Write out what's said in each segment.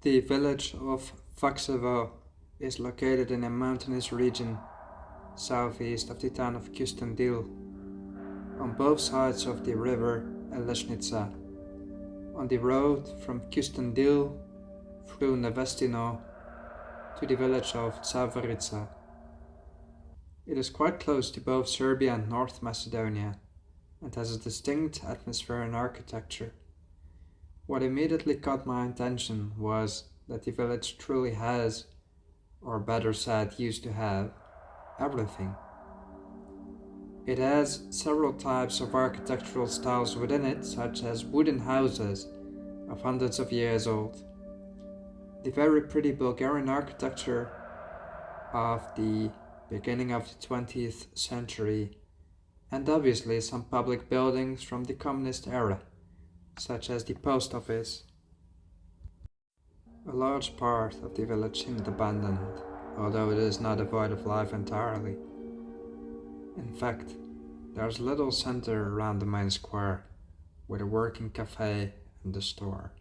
The village of Vaksevo is located in a mountainous region southeast of the town of Kustendil, on both sides of the river Elesnica, on the road from Kustendil through Nevestino to the village of Zavarica. It is quite close to both Serbia and North Macedonia and has a distinct atmosphere and architecture. What immediately caught my attention was that the village truly has, or better said, used to have, everything. It has several types of architectural styles within it, such as wooden houses of hundreds of years old, the very pretty Bulgarian architecture of the beginning of the 20th century, and obviously some public buildings from the communist era, such as the post office. A large part of the village seemed abandoned, although it is not devoid of life entirely. In fact, there's a little center around the main square, with a working cafe and a store.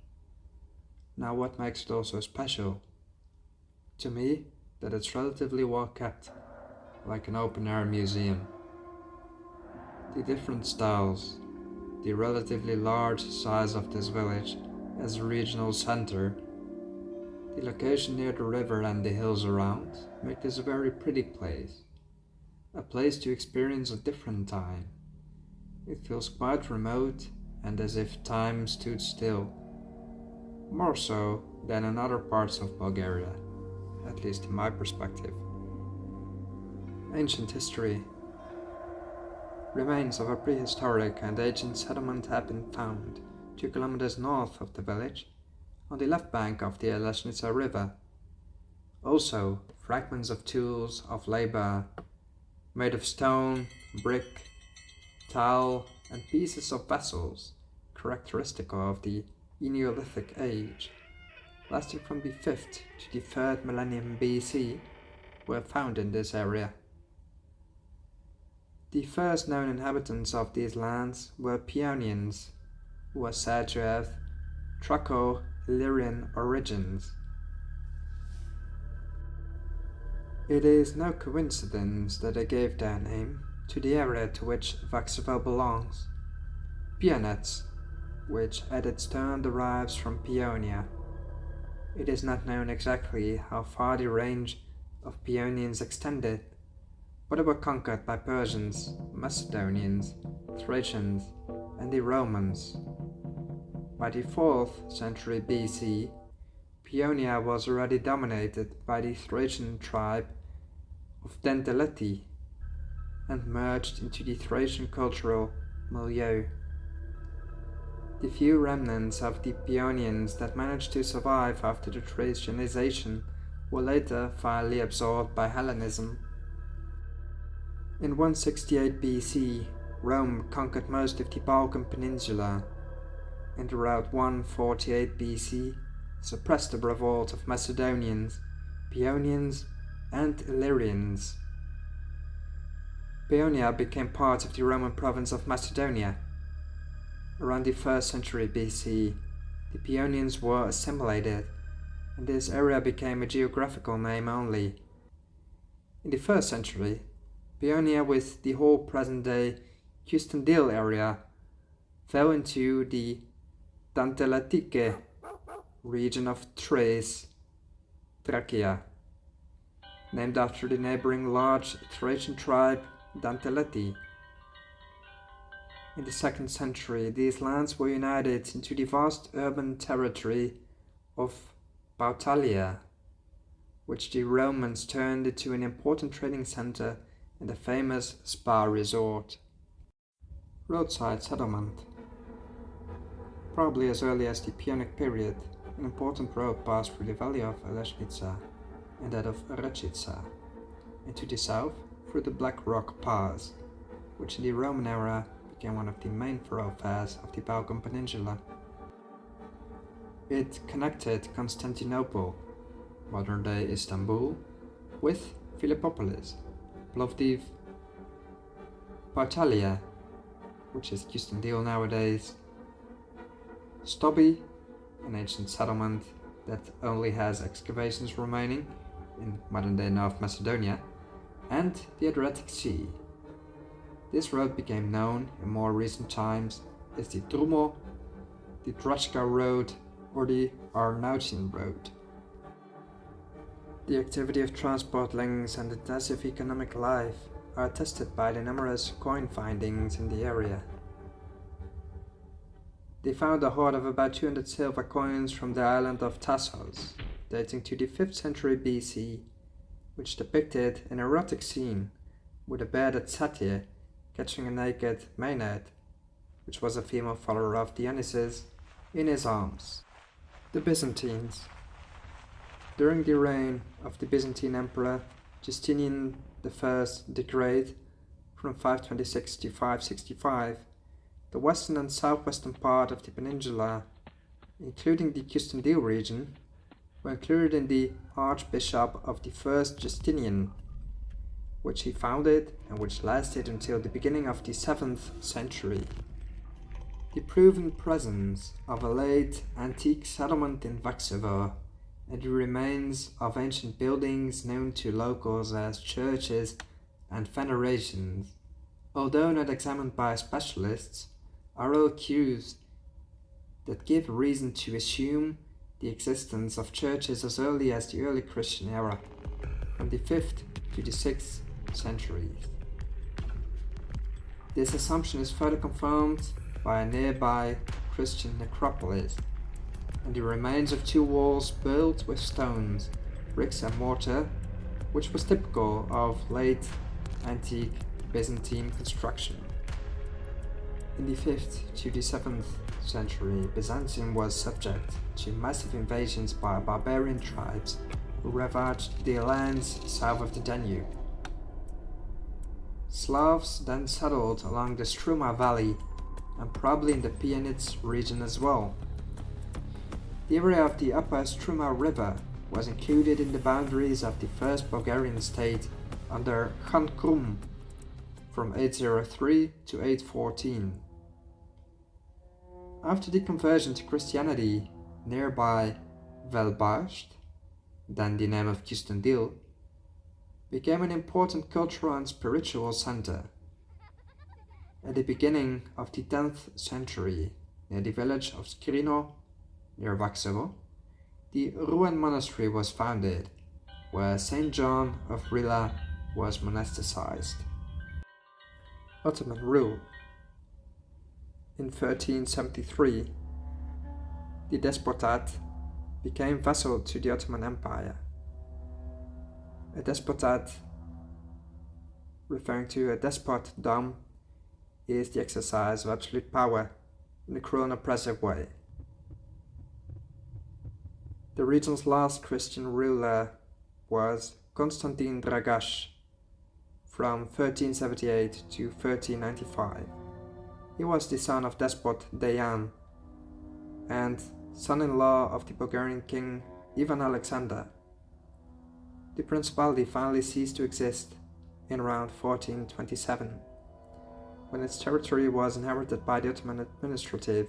Now what makes it also special? To me, that it's relatively well kept, like an open-air museum. The different styles, the relatively large size of this village as a regional center, the location near the river and the hills around make this a very pretty place. A place to experience a different time. It feels quite remote and as if time stood still. More so than in other parts of Bulgaria, at least in my perspective. Ancient history. Remains of a prehistoric and ancient settlement have been found 2 kilometers north of the village, on the left bank of the Elesnica River. Also, fragments of tools of labor made of stone, brick, tile, and pieces of vessels characteristic of the Neolithic age, lasting from the 5th to the 3rd millennium BC, were found in this area. The first known inhabitants of these lands were Paeonians, who were said to have Traco-Illyrian origins. It is no coincidence that they gave their name to the area to which Vaksevo belongs, Paeonets, which at its turn derives from Paeonia. It is not known exactly how far the range of Paeonians extended, but they were conquered by Persians, Macedonians, Thracians, and the Romans. By the 4th century BC, Paeonia was already dominated by the Thracian tribe of Denteleti and merged into the Thracian cultural milieu. The few remnants of the Paeonians that managed to survive after the Thracianization were later finally absorbed by Hellenism. In 168 BC, Rome conquered most of the Balkan Peninsula, and around 148 BC suppressed the revolt of Macedonians, Paeonians, and Illyrians. Paeonia became part of the Roman province of Macedonia. Around the 1st century BC, the Paeonians were assimilated, and this area became a geographical name only. In the 1st century, Paeonia with the whole present-day Kustendil area fell into the Dantelatike region of Thrace, Thracia, named after the neighboring large Thracian tribe Danteleti. In the 2nd century, these lands were united into the vast urban territory of Pautalia, which the Romans turned into an important trading center and a famous spa resort. Roadside settlement. Probably as early as the Paeonic period, an important road passed through the valley of Elesnica and that of Rečica, and to the south through the Black Rock Pass, which in the Roman era became one of the main thoroughfares of the Balkan Peninsula. It connected Constantinople, modern-day Istanbul, with Philippopolis, Plovdiv, Pautalia, which is Kustendil nowadays, Stobi, an ancient settlement, that only has excavations remaining in modern-day North Macedonia, and the Adriatic Sea. This road became known in more recent times as the Drumo, the Drachka Road, or the Arnautian Road. The activity of transport links and intensive economic life are attested by the numerous coin findings in the area. They found a hoard of about 200 silver coins from the island of Tassos, dating to the 5th century BC, which depicted an erotic scene with a bearded satyr catching a naked Maenad, which was a female follower of Dionysus, in his arms. The Byzantines. During the reign of the Byzantine Emperor Justinian I the Great, from 526 to 565, the western and southwestern part of the peninsula, including the Custodile region, were included in the Archbishop of the first Justinian, which he founded and which lasted until the beginning of the 7th century. The proven presence of a late antique settlement in Vaksevo and the remains of ancient buildings known to locals as churches and venerations, although not examined by specialists, are all cues that give reason to assume the existence of churches as early as the early Christian era, from the 5th to the 6th centuries. This assumption is further confirmed by a nearby Christian necropolis, and the remains of 2 walls built with stones, bricks and mortar, which was typical of late antique Byzantine construction. In the 5th to the 7th century, Byzantium was subject to massive invasions by barbarian tribes who ravaged the lands south of the Danube. Slavs then settled along the Struma Valley and probably in the Pianets region as well. The area of the upper Struma River was included in the boundaries of the first Bulgarian state under Khan Krum from 803 to 814. After the conversion to Christianity, nearby Velbasht, then the name of Custodile, became an important cultural and spiritual center. At the beginning of the 10th century, near the village of Skrino, near Vaksevo, the Ruan monastery was founded, where Saint John of Rila was monasticized. Ottoman rule. In 1373, the despotate became vassal to the Ottoman Empire. A despotate, referring to a despot dom, is the exercise of absolute power in a cruel and oppressive way. The region's last Christian ruler was Constantine Dragash from 1378 to 1395. He was the son of despot Dejan and son-in-law of the Bulgarian king Ivan Alexander. The principality finally ceased to exist in around 1427, when its territory was inherited by the Ottoman administrative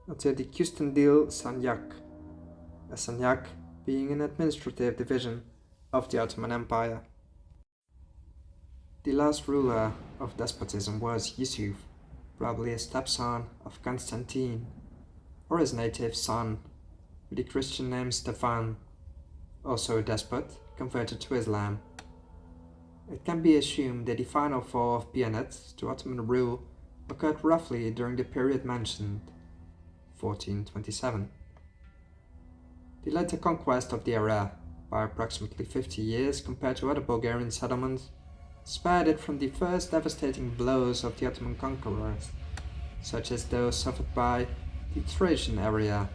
until the Custodile Sanjak, a Sanjak being an administrative division of the Ottoman Empire. The last ruler of despotism was Yusuf, probably a stepson of Constantine, or his native son, with the Christian name Stefan, also a despot, converted to Islam. It can be assumed that the final fall of Pianets to Ottoman rule occurred roughly during the period mentioned, 1427. The later conquest of the area, by approximately 50 years compared to other Bulgarian settlements, spared it from the first devastating blows of the Ottoman conquerors, such as those suffered by the Thracian area.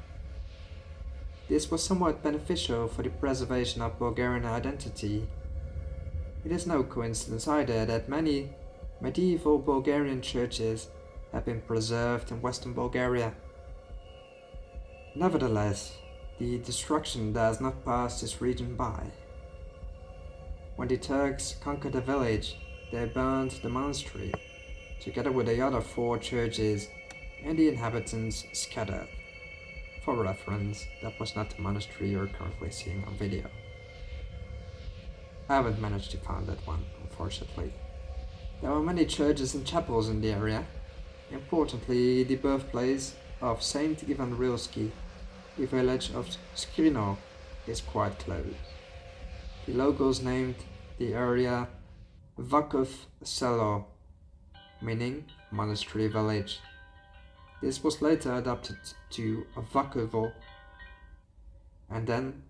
This was somewhat beneficial for the preservation of Bulgarian identity. It is no coincidence either that many medieval Bulgarian churches have been preserved in Western Bulgaria. Nevertheless, the destruction does not pass this region by. When the Turks conquered the village, they burned the monastery, together with the other 4 churches, and the inhabitants scattered. For reference, that was not the monastery you're currently seeing on video. I haven't managed to find that one, unfortunately. There were many churches and chapels in the area. Importantly, the birthplace of Saint Ivan Rilski, the village of Skrino, is quite close. The locals named the area Vaksevo, meaning monastery village. This was later adapted to Vaksevo and then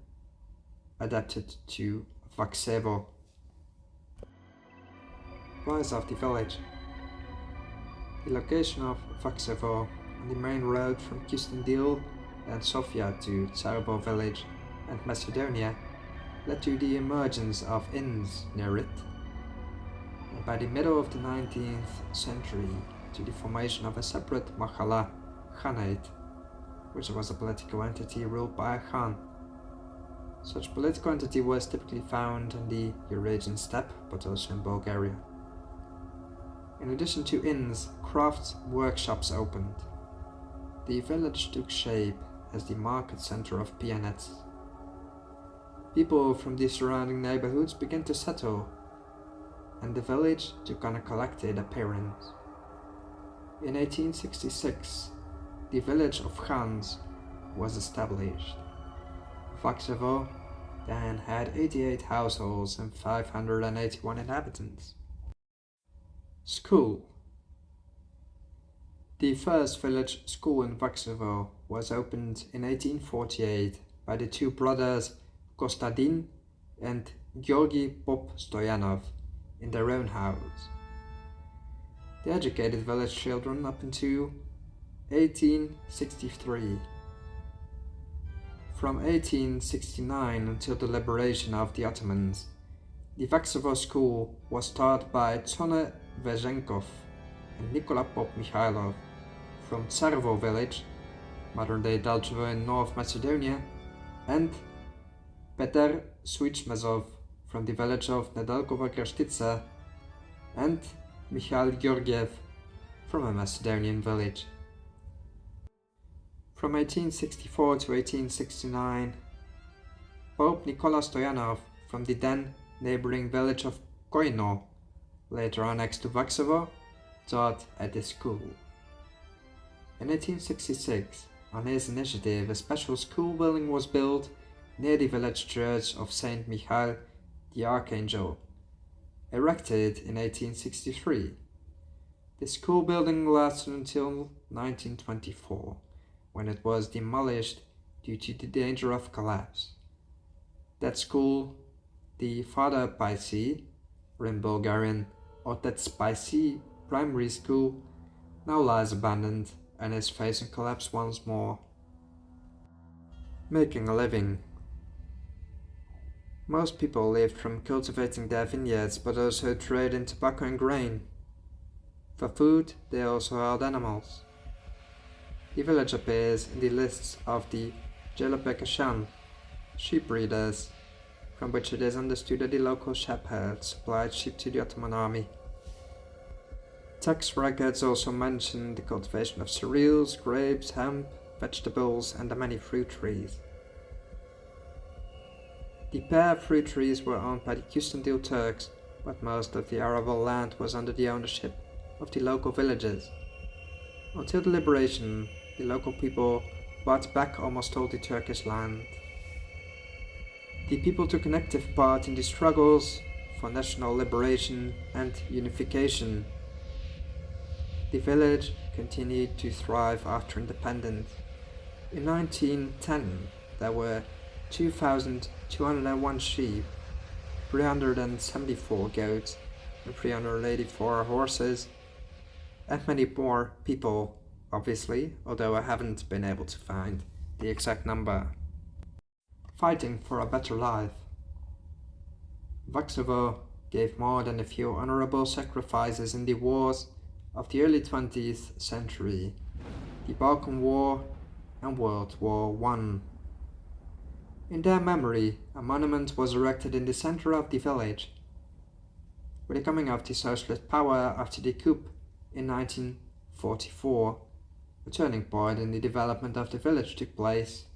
adapted to Vaksevo. Rise of the village. The location of Vaksevo on the main road from Kustendil and Sofia to Tsarevo village and Macedonia led to the emergence of inns near it, and by the middle of the 19th century to the formation of a separate Mahala Khanate, which was a political entity ruled by a Khan. Such political entity was typically found in the Eurasian steppe, but also in Bulgaria. In addition to inns, craft workshops opened. The village took shape as the market center of peanuts. People from the surrounding neighborhoods began to settle, and the village took on a collected appearance. In 1866, the village of Khans was established. Vaksevo then had 88 households and 581 inhabitants. School. The first village school in Vaksevo was opened in 1848 by the two brothers Kostadin and Georgy Pop Stoyanov in their own house. They educated village children up until 1863. From 1869 until the liberation of the Ottomans, the Vaksevo school was taught by Tsone Vezhenkov and Nikola Pop Mikhailov from Tsarevo village, modern-day Daljevo in North Macedonia, and Peter Suichmezov from the village of Nedalkova Krashtitsa, and Mikhail Georgiev from a Macedonian village. From 1864 to 1869, Pope Nikola Stoyanov from the then neighboring village of Koino, later annexed to Vaksevo, taught at this school. In 1866, on his initiative, a special school building was built near the village church of Saint Michael the Archangel, erected in 1863. The school building lasted until 1924, when it was demolished due to the danger of collapse. That school, the Father Paisi, or in Bulgarian, Otets Paisi Primary School, now lies abandoned and is facing collapse once more. Making a living. Most people lived from cultivating their vineyards, but also trade in tobacco and grain. For food, they also held animals. The village appears in the lists of the Jelopekashan, sheep breeders, from which it is understood that the local shepherds supplied sheep to the Ottoman army. Tax records also mention the cultivation of cereals, grapes, hemp, vegetables, and the many fruit trees. The pear fruit trees were owned by the Kustendil Turks, but most of the arable land was under the ownership of the local villagers. Until the liberation, the local people bought back almost all the Turkish land. The people took an active part in the struggles for national liberation and unification. The village continued to thrive after independence. In 1910, there were 2,201 sheep, 374 goats, and 384 horses, and many more people, obviously, although I haven't been able to find the exact number. Fighting for a better life. Vaksevo gave more than a few honorable sacrifices in the wars of the early 20th century, the Balkan War and World War I. In their memory, a monument was erected in the center of the village. With the coming of the socialist power after the coup in 1944, A turning point in the development of the village took place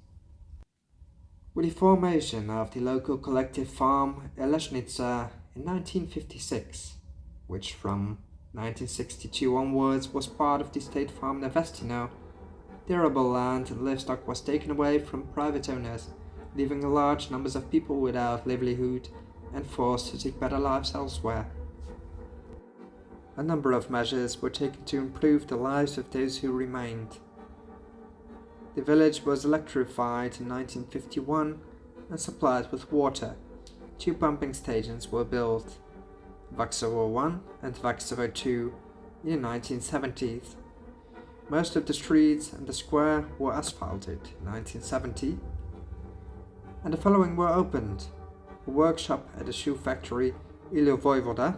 with the formation of the local collective farm Eleshnica in 1956, which from 1962 onwards was part of the state farm Nevestino. The arable land and livestock was taken away from private owners, leaving large numbers of people without livelihood and forced to seek better lives elsewhere. A number of measures were taken to improve the lives of those who remained. The village was electrified in 1951 and supplied with water. 2 pumping stations were built, Vaksevo 1 and Vaksevo 2, in the 1970s. Most of the streets and the square were asphalted in 1970, and the following were opened: a workshop at the shoe factory Ilo Vojvoda,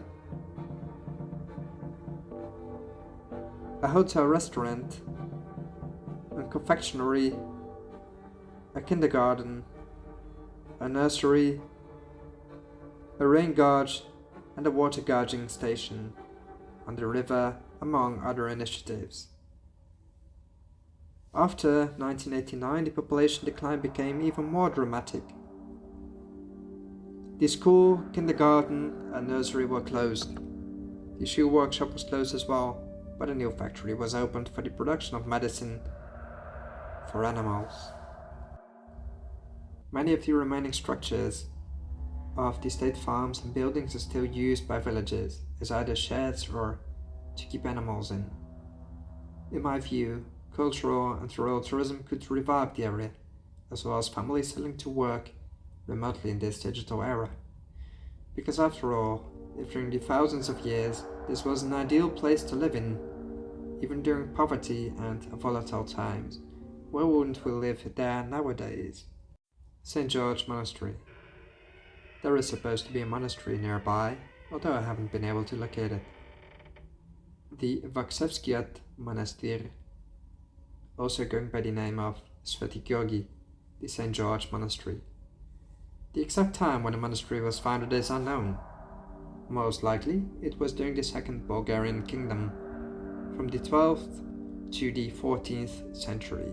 a hotel restaurant, a confectionery, a kindergarten, a nursery, a rain gauge, and a water gauging station on the river, among other initiatives. After 1989, the population decline became even more dramatic. The school, kindergarten, and nursery were closed. The shoe workshop was closed as well, but a new factory was opened for the production of medicine for animals. Many of the remaining structures of the state farms and buildings are still used by villagers as either sheds or to keep animals in. In my view, cultural and rural tourism could revive the area, as well as families willing to work remotely in this digital era. Because after all, if during the thousands of years this was an ideal place to live in, even during poverty and volatile times, why wouldn't we live there nowadays? St. George Monastery. There is supposed to be a monastery nearby, although I haven't been able to locate it. The Vaksevo Monastery, also going by the name of Sveti Georgi, the St. George Monastery. The exact time when the monastery was founded is unknown. Most likely, it was during the Second Bulgarian Kingdom, from the 12th to the 14th century.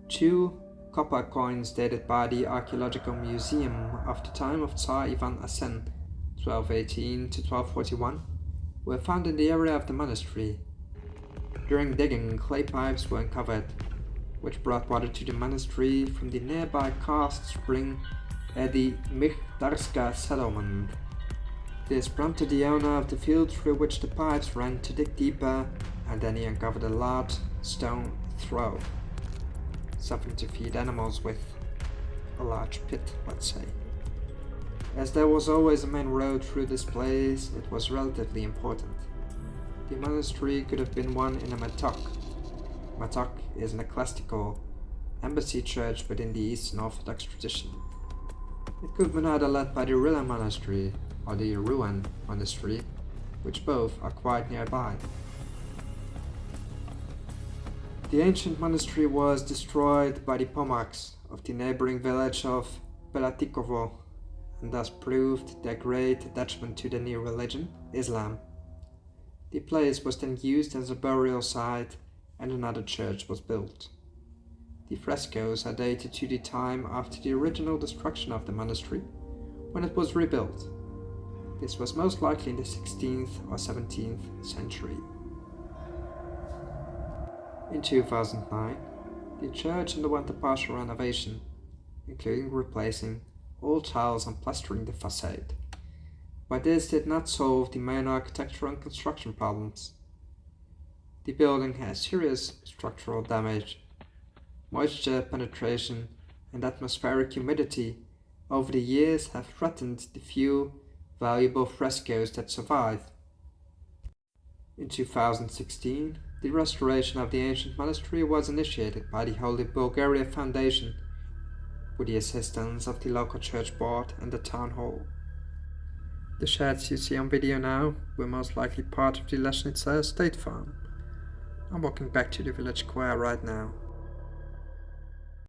2 copper coins dated by the Archaeological Museum of the time of Tsar Ivan Asen, 1218 to 1241, were found in the area of the monastery. During digging, clay pipes were uncovered, which brought water to the monastery from the nearby karst spring at the Mikhtarska settlement. This prompted the owner of the field through which the pipes ran to dig deeper, and then he uncovered a large stone throw, something to feed animals with, a large pit, let's say. As there was always a main road through this place, it was relatively important. The monastery could have been one in a matok. Matok is an ecclesiastical embassy church within the Eastern Orthodox tradition. It could have been either led by the Rila Monastery or the Ruan Monastery, which both are quite nearby. The ancient monastery was destroyed by the Pomaks of the neighboring village of Belatikovo, and thus proved their great attachment to the new religion, Islam. The place was then used as a burial site, and another church was built. The frescoes are dated to the time after the original destruction of the monastery, when it was rebuilt. This was most likely in the 16th or 17th century. In 2009, the church underwent a partial renovation, including replacing all tiles and plastering the facade. But this did not solve the main architectural and construction problems. The building has serious structural damage. Moisture penetration and atmospheric humidity over the years have threatened the few valuable frescoes that survive. In 2016, the restoration of the ancient monastery was initiated by the Holy Bulgaria Foundation with the assistance of the local church board and the town hall. The sheds you see on video now were most likely part of the Lesnica estate farm. I'm walking back to the village square right now.